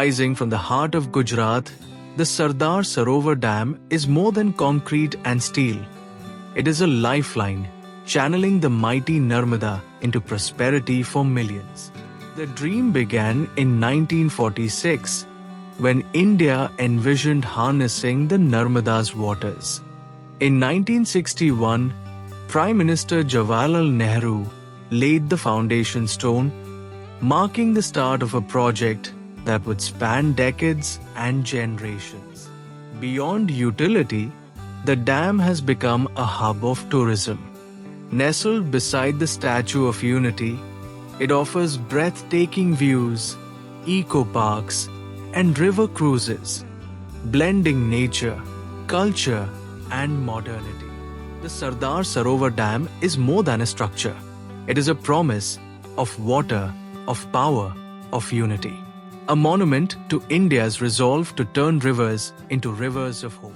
Rising from the heart of Gujarat, the Sardar Sarovar Dam is more than concrete and steel. It is a lifeline, channeling the mighty Narmada into prosperity for millions. The dream began in 1946, when India envisioned harnessing the Narmada's waters. In 1961, Prime Minister Jawaharlal Nehru laid the foundation stone, marking the start of a project that would span decades and generations. Beyond utility, the dam has become a hub of tourism. Nestled beside the Statue of Unity, it offers breathtaking views, eco-parks, and river cruises, blending nature, culture, and modernity. The Sardar Sarovar Dam is more than a structure. It is a promise of water, of power, of unity. A monument to India's resolve to turn rivers into rivers of hope.